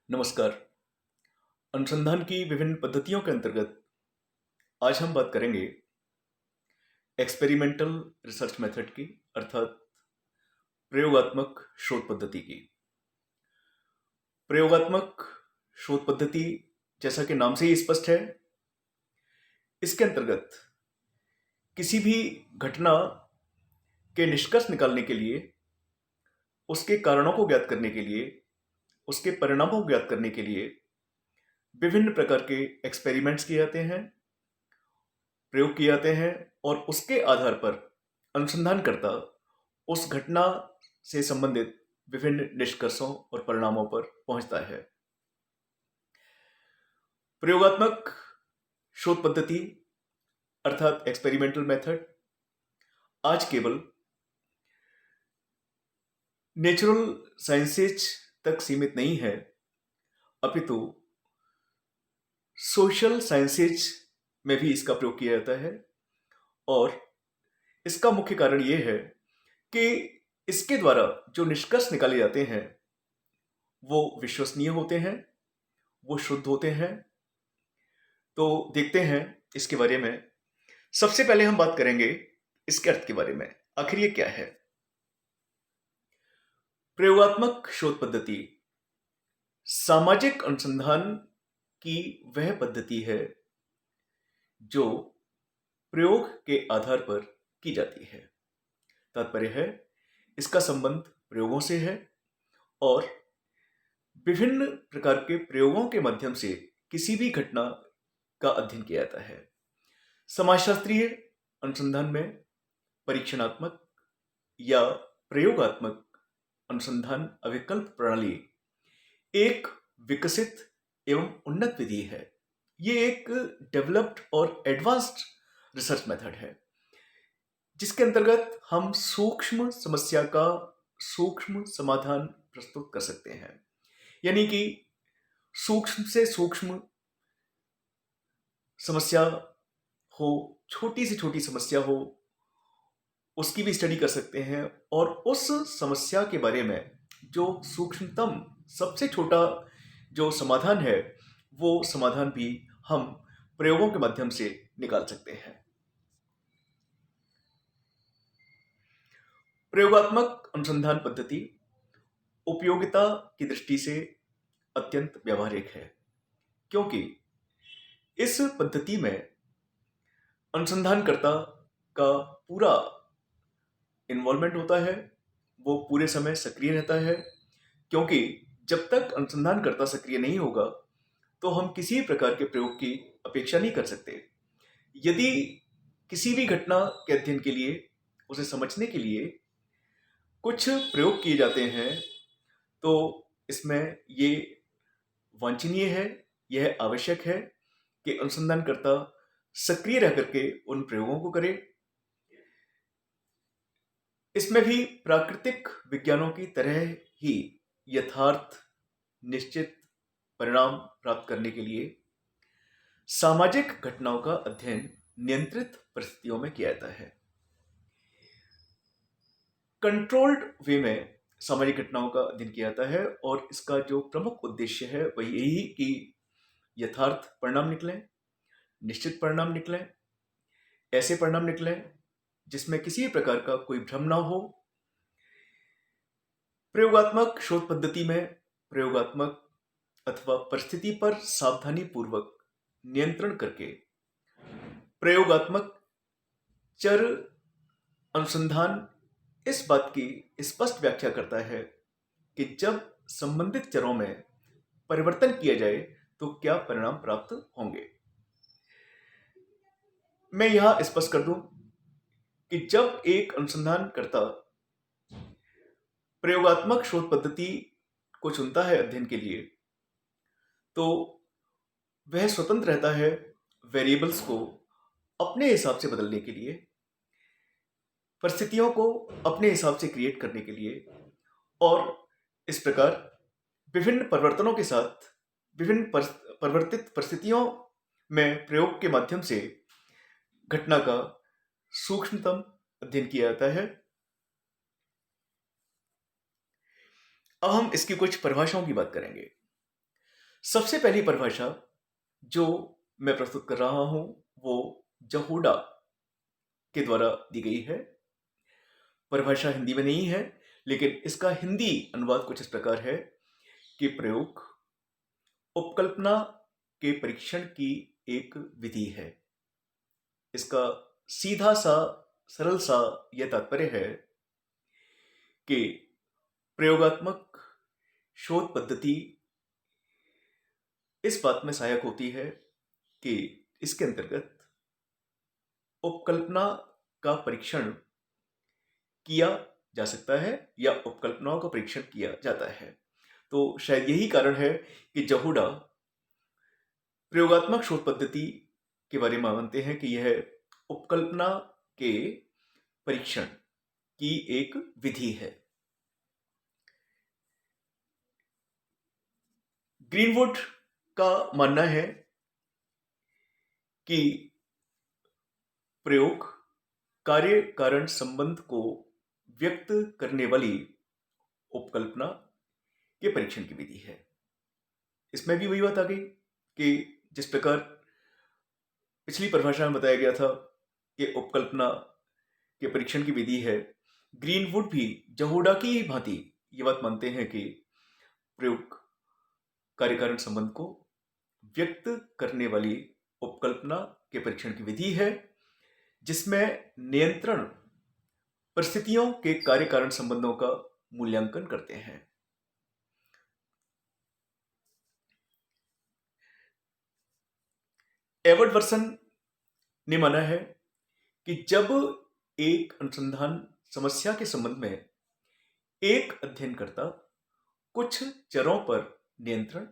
नमस्कार। अनुसंधान की विभिन्न पद्धतियों के अंतर्गत आज हम बात करेंगे एक्सपेरिमेंटल रिसर्च मेथड की, अर्थात प्रयोगात्मक शोध पद्धति की। प्रयोगात्मक शोध पद्धति, जैसा कि नाम से ही स्पष्ट है, इसके अंतर्गत किसी भी घटना के निष्कर्ष निकालने के लिए, उसके कारणों को ज्ञात करने के लिए, उसके परिणामों को ज्ञात करने के लिए विभिन्न प्रकार के एक्सपेरिमेंट्स किए जाते हैं, प्रयोग किए जाते हैं और उसके आधार पर अनुसंधानकर्ता उस घटना से संबंधित विभिन्न निष्कर्षों और परिणामों पर पहुंचता है। प्रयोगात्मक शोध पद्धति अर्थात एक्सपेरिमेंटल मेथड आज केवल नेचुरल साइंसेज तक सीमित नहीं है, अपितु सोशल साइंसेज में भी इसका प्रयोग किया जाता है। और इसका मुख्य कारण यह है कि इसके द्वारा जो निष्कर्ष निकाले जाते हैं वो विश्वसनीय होते हैं, वो शुद्ध होते हैं। तो देखते हैं इसके बारे में। सबसे पहले हम बात करेंगे इसके अर्थ के बारे में। आखिर ये क्या है? प्रयोगात्मक शोध पद्धति सामाजिक अनुसंधान की वह पद्धति है जो प्रयोग के आधार पर की जाती है। तात्पर्य है, इसका संबंध प्रयोगों से है और विभिन्न प्रकार के प्रयोगों के माध्यम से किसी भी घटना का अध्ययन किया जाता है। समाजशास्त्रीय अनुसंधान में परीक्षणात्मक या प्रयोगात्मक अनुसंधान अभिकल्प प्रणाली एक विकसित एवं उन्नत विधि है। ये एक डेवलप्ड और एडवांस्ड रिसर्च मेथड है जिसके अंतर्गत हम सूक्ष्म समस्या का सूक्ष्म समाधान प्रस्तुत कर सकते हैं। यानी कि सूक्ष्म से सूक्ष्म समस्या हो, छोटी से छोटी समस्या हो, उसकी भी स्टडी कर सकते हैं और उस समस्या के बारे में जो सूक्ष्मतम सबसे छोटा जो समाधान है वो समाधान भी हम प्रयोगों के माध्यम से निकाल सकते हैं। प्रयोगात्मक अनुसंधान पद्धति उपयोगिता की दृष्टि से अत्यंत व्यावहारिक है, क्योंकि इस पद्धति में अनुसंधानकर्ता का पूरा इन्वॉल्वमेंट होता है, वो पूरे समय सक्रिय रहता है। क्योंकि जब तक अनुसंधानकर्ता सक्रिय नहीं होगा तो हम किसी प्रकार के प्रयोग की अपेक्षा नहीं कर सकते। यदि किसी भी घटना के अध्ययन के लिए, उसे समझने के लिए कुछ प्रयोग किए जाते हैं तो इसमें ये वांछनीय है, यह आवश्यक है कि अनुसंधानकर्ता सक्रिय रह करके उन प्रयोगों को करे। इसमें भी प्राकृतिक विज्ञानों की तरह ही यथार्थ निश्चित परिणाम प्राप्त करने के लिए सामाजिक घटनाओं का अध्ययन नियंत्रित परिस्थितियों में किया जाता है। कंट्रोल्ड वे में सामाजिक घटनाओं का अध्ययन किया जाता है और इसका जो प्रमुख उद्देश्य है वह यही कि यथार्थ परिणाम निकलें, निश्चित परिणाम निकलें, ऐसे परिणाम निकलें जिसमें किसी भी प्रकार का कोई भ्रम ना हो। प्रयोगात्मक शोध पद्धति में प्रयोगात्मक अथवा परिस्थिति पर सावधानी पूर्वक नियंत्रण करके प्रयोगात्मक चर अनुसंधान इस बात की स्पष्ट व्याख्या करता है कि जब संबंधित चरों में परिवर्तन किया जाए तो क्या परिणाम प्राप्त होंगे। मैं यहां स्पष्ट कर दूं कि जब एक अनुसंधानकर्ता प्रयोगात्मक शोध पद्धति को चुनता है अध्ययन के लिए, तो वह स्वतंत्र रहता है वेरिएबल्स को अपने हिसाब से बदलने के लिए, परिस्थितियों को अपने हिसाब से क्रिएट करने के लिए, और इस प्रकार विभिन्न परिवर्तनों के साथ विभिन्न परिवर्तित परिस्थितियों में प्रयोग के माध्यम से घटना का सूक्ष्मतम अध्ययन किया जाता है। अब हम इसकी कुछ परिभाषाओं की बात करेंगे। सबसे पहली परिभाषा जो मैं प्रस्तुत कर रहा हूं वो जहोडा के द्वारा दी गई है। परिभाषा हिंदी में नहीं है, लेकिन इसका हिंदी अनुवाद कुछ इस प्रकार है कि प्रयोग उपकल्पना के परीक्षण की एक विधि है। इसका सीधा सा सरल सा यह तात्पर्य है कि प्रयोगात्मक शोध पद्धति इस बात में सहायक होती है कि इसके अंतर्गत उपकल्पना का परीक्षण किया जा सकता है या उपकल्पनाओं का परीक्षण किया जाता है। तो शायद यही कारण है कि जहोडा प्रयोगात्मक शोध पद्धति के बारे में मानते हैं कि यह उपकल्पना के परीक्षण की एक विधि है। ग्रीनवुड का मानना है कि प्रयोग कार्य कारण संबंध को व्यक्त करने वाली उपकल्पना के परीक्षण की विधि है। इसमें भी वही बात आ गई कि जिस प्रकार पिछली परिभाषा में बताया गया था कि उपकल्पना के परीक्षण की विधि है, ग्रीनवुड भी जहोडा की ही भांति ये बात मानते हैं कि प्रयोग कार्यकारण संबंध को व्यक्त करने वाली उपकल्पना के परीक्षण की विधि है, जिसमें नियंत्रण परिस्थितियों के कार्यकारण संबंधों का मूल्यांकन करते हैं। एवर्डवर्सन ने माना है कि जब एक अनुसंधान समस्या के संबंध में एक अध्ययनकर्ता कुछ चरों पर नियंत्रण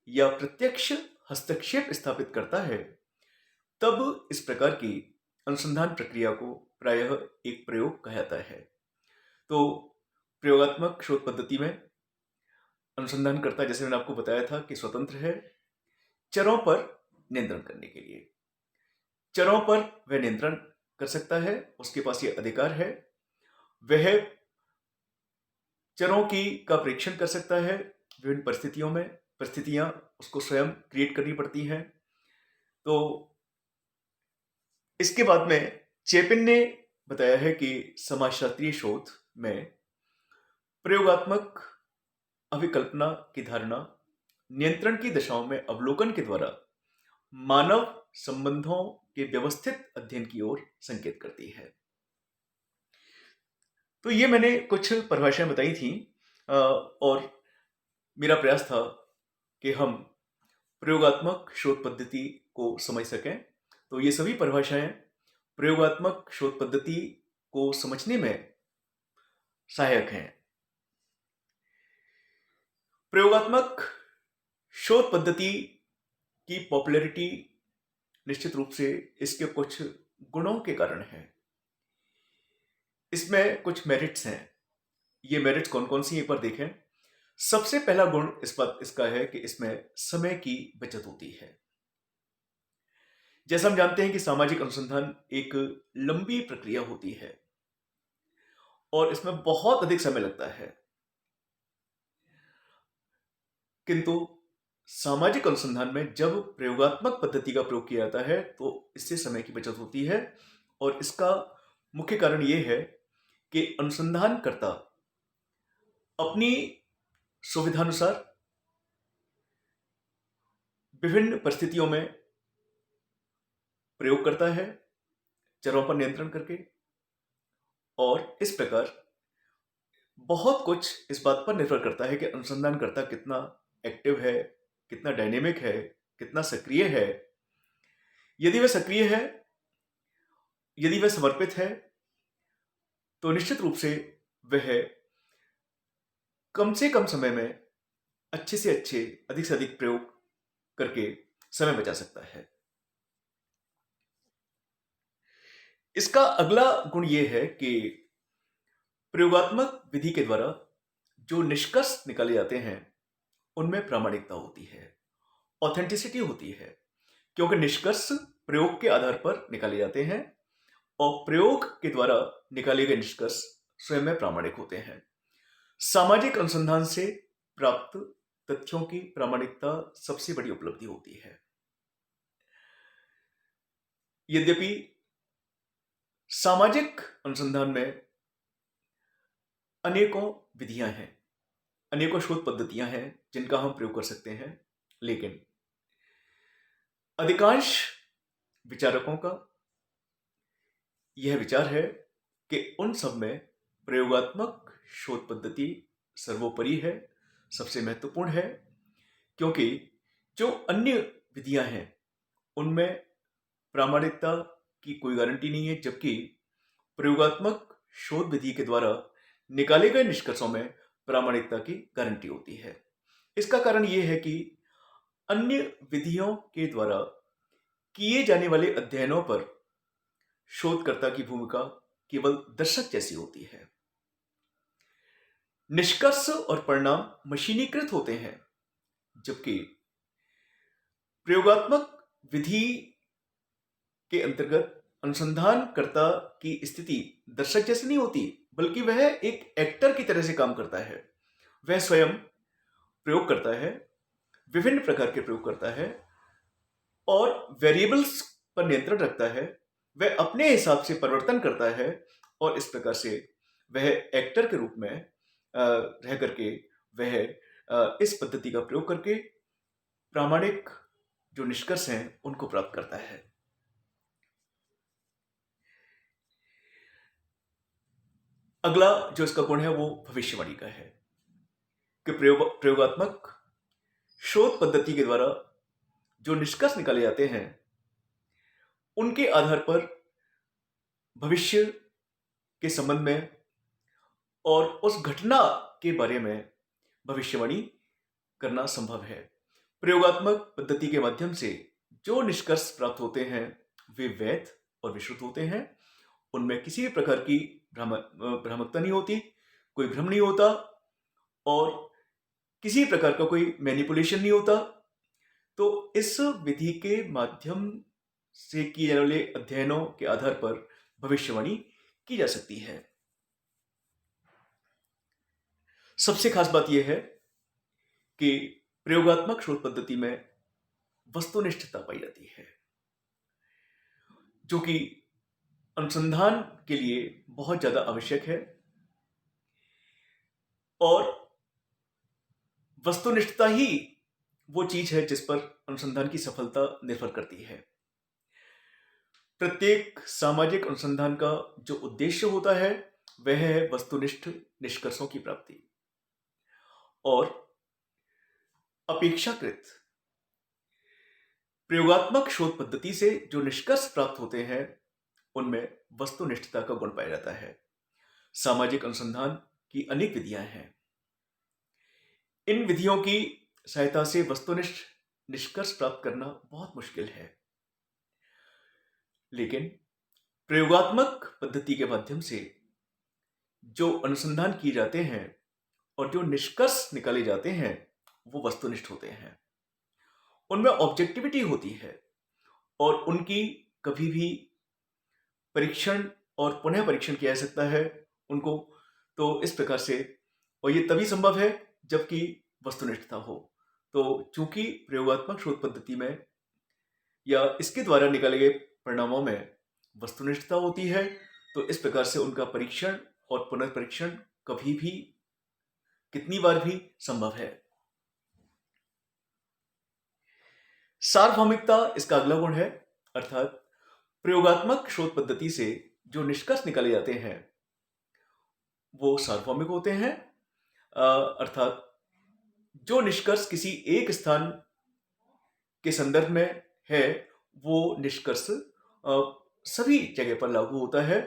या प्रत्यक्ष हस्तक्षेप स्थापित करता है, तब इस प्रकार की अनुसंधान प्रक्रिया को प्रायः एक प्रयोग कहा जाता है। तो प्रयोगात्मक शोध पद्धति में अनुसंधानकर्ता, जैसे मैंने आपको बताया था, कि स्वतंत्र है चरों पर नियंत्रण करने के लिए। चरों पर वह नियंत्रण कर सकता है, उसके पास ये अधिकार है। वह चरों का परीक्षण कर सकता है विभिन्न परिस्थितियों में। परिस्थितियां उसको स्वयं क्रिएट करनी पड़ती हैं। तो इसके बाद में चेपिन ने बताया है कि समाजशास्त्रीय शोध में प्रयोगात्मक अभिकल्पना की धारणा नियंत्रण की दशाओं में अवलोकन के द्वारा मानव संबंधों के व्यवस्थित अध्ययन की ओर संकेत करती है। तो ये मैंने कुछ परिभाषाएं बताई थी और मेरा प्रयास था कि हम प्रयोगात्मक शोध पद्धति को समझ सकें। तो ये सभी परिभाषाएं प्रयोगात्मक शोध पद्धति को समझने में सहायक हैं। प्रयोगात्मक शोध पद्धति की पॉपुलैरिटी निश्चित रूप से इसके कुछ गुणों के कारण है। इसमें कुछ मेरिट्स हैं। ये मेरिट्स कौन कौन सी एक बार देखें। सबसे पहला गुण इसका है कि इसमें समय की बचत होती है। जैसा हम जानते हैं कि सामाजिक अनुसंधान एक लंबी प्रक्रिया होती है और इसमें बहुत अधिक समय लगता है, किंतु सामाजिक अनुसंधान में जब प्रयोगात्मक पद्धति का प्रयोग किया जाता है तो इससे समय की बचत होती है। और इसका मुख्य कारण यह है कि अनुसंधानकर्ता अपनी सुविधानुसार विभिन्न परिस्थितियों में प्रयोग करता है, चरों पर नियंत्रण करके। और इस प्रकार बहुत कुछ इस बात पर निर्भर करता है कि अनुसंधानकर्ता कितना एक्टिव है, कितना डायनेमिक है, कितना सक्रिय है। यदि वह सक्रिय है, यदि वह समर्पित है, तो निश्चित रूप से वह कम से कम समय में अच्छे से अच्छे, अधिक से अधिक प्रयोग करके समय बचा सकता है। इसका अगला गुण यह है कि प्रयोगात्मक विधि के द्वारा जो निष्कर्ष निकाले जाते हैं उनमें प्रामाणिकता होती है, ऑथेंटिसिटी होती है, क्योंकि निष्कर्ष प्रयोग के आधार पर निकाले जाते हैं और प्रयोग के द्वारा निकाले गए निष्कर्ष स्वयं में प्रामाणिक होते हैं। सामाजिक अनुसंधान से प्राप्त तथ्यों की प्रामाणिकता सबसे बड़ी उपलब्धि होती है। यद्यपि सामाजिक अनुसंधान में अनेकों विधियां हैं, अनेकों शोध पद्धतियां हैं जिनका हम प्रयोग कर सकते हैं, लेकिन अधिकांश विचारकों का यह विचार है कि उन सब में प्रयोगात्मक शोध पद्धति सर्वोपरि है, सबसे महत्वपूर्ण है, क्योंकि जो अन्य विधियां हैं उनमें प्रामाणिकता की कोई गारंटी नहीं है, जबकि प्रयोगात्मक शोध विधि के द्वारा निकाले गए निष्कर्षों में प्रामाणिकता की गारंटी होती है। इसका कारण यह है कि अन्य विधियों के द्वारा किए जाने वाले अध्ययनों पर शोधकर्ता की भूमिका केवल दर्शक जैसी होती है। निष्कर्ष और परिणाम मशीनीकृत होते हैं, जबकि प्रयोगात्मक विधि के अंतर्गत अनुसंधानकर्ता की स्थिति दर्शक जैसी नहीं होती, बल्कि वह एक एक्टर की तरह से काम करता है। वह स्वयं प्रयोग करता है, विभिन्न प्रकार के प्रयोग करता है और वेरिएबल्स पर नियंत्रण रखता है। वह अपने हिसाब से परिवर्तन करता है और इस प्रकार से वह एक्टर के रूप में रह करके वह इस पद्धति का प्रयोग करके प्रामाणिक जो निष्कर्ष हैं उनको प्राप्त करता है। अगला जो इसका गुण है वो भविष्यवाणी का है कि प्रयोगात्मक शोध पद्धति के द्वारा जो निष्कर्ष निकाले जाते हैं उनके आधार पर भविष्य के संबंध में और उस घटना के बारे में भविष्यवाणी करना संभव है। प्रयोगात्मक पद्धति के माध्यम से जो निष्कर्ष प्राप्त होते हैं वे वैध और विश्रुत होते हैं। उनमें किसी भी प्रकार की भ्रामकता नहीं होती, कोई भ्रम नहीं होता और किसी प्रकार का कोई मैनिपुलेशन नहीं होता। तो इस विधि के माध्यम से किए जाने वाले अध्ययनों के आधार पर भविष्यवाणी की जा सकती है। सबसे खास बात यह है कि प्रयोगात्मक शोध पद्धति में वस्तुनिष्ठता पाई जाती है, जो कि अनुसंधान के लिए बहुत ज्यादा आवश्यक है। और वस्तुनिष्ठता ही वो चीज है जिस पर अनुसंधान की सफलता निर्भर करती है। प्रत्येक सामाजिक अनुसंधान का जो उद्देश्य होता है वह है वस्तुनिष्ठ निष्कर्षों की प्राप्ति, और अपेक्षाकृत प्रयोगात्मक शोध पद्धति से जो निष्कर्ष प्राप्त होते हैं उनमें वस्तुनिष्ठता का गुण पाया जाता है। सामाजिक अनुसंधान की अनेक विधियां हैं। इन विधियों की सहायता से वस्तुनिष्ठ निष्कर्ष प्राप्त करना बहुत मुश्किल है, लेकिन प्रयोगात्मक पद्धति के माध्यम से जो अनुसंधान किए जाते हैं और जो निष्कर्ष निकाले जाते हैं वो वस्तुनिष्ठ होते हैं। उनमें ऑब्जेक्टिविटी होती है और उनकी कभी भी परीक्षण और पुनः परीक्षण किया जा सकता है उनको। तो इस प्रकार से, और ये तभी संभव है जबकि वस्तुनिष्ठता हो। तो चूंकि प्रयोगात्मक शोध पद्धति में या इसके द्वारा निकाले गए परिणामों में वस्तुनिष्ठता होती है, तो इस प्रकार से उनका परीक्षण और पुनर्परीक्षण कभी भी, कितनी बार भी संभव है। सार्वभौमिकता इसका अगला गुण है, अर्थात प्रयोगात्मक शोध पद्धति से जो निष्कर्ष निकाले जाते हैं वो सार्वभौमिक होते हैं। अर्थात जो निष्कर्ष किसी एक स्थान के संदर्भ में है वो निष्कर्ष सभी जगह पर लागू होता है।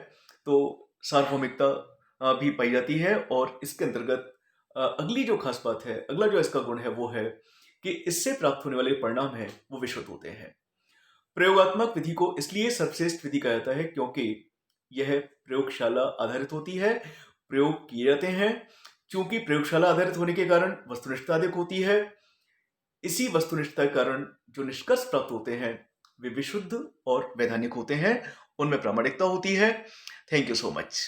तो सार्वभौमिकता भी पाई जाती है। और इसके अंतर्गत अगली जो खास बात है, अगला जो इसका गुण है वो है कि इससे प्राप्त होने वाले परिणाम हैं वो विश्रुत होते हैं। प्रयोगात्मक विधि को इसलिए सर्वश्रेष्ठ विधि कहा जाता है क्योंकि यह प्रयोगशाला आधारित होती है, प्रयोग किए जाते हैं। चूंकि प्रयोगशाला आधारित होने के कारण वस्तुनिष्ठता अधिक होती है। इसी वस्तुनिष्ठता के कारण जो निष्कर्ष प्राप्त होते हैं वे विशुद्ध और वैधानिक होते हैं, उनमें प्रामाणिकता होती है। Thank you so much.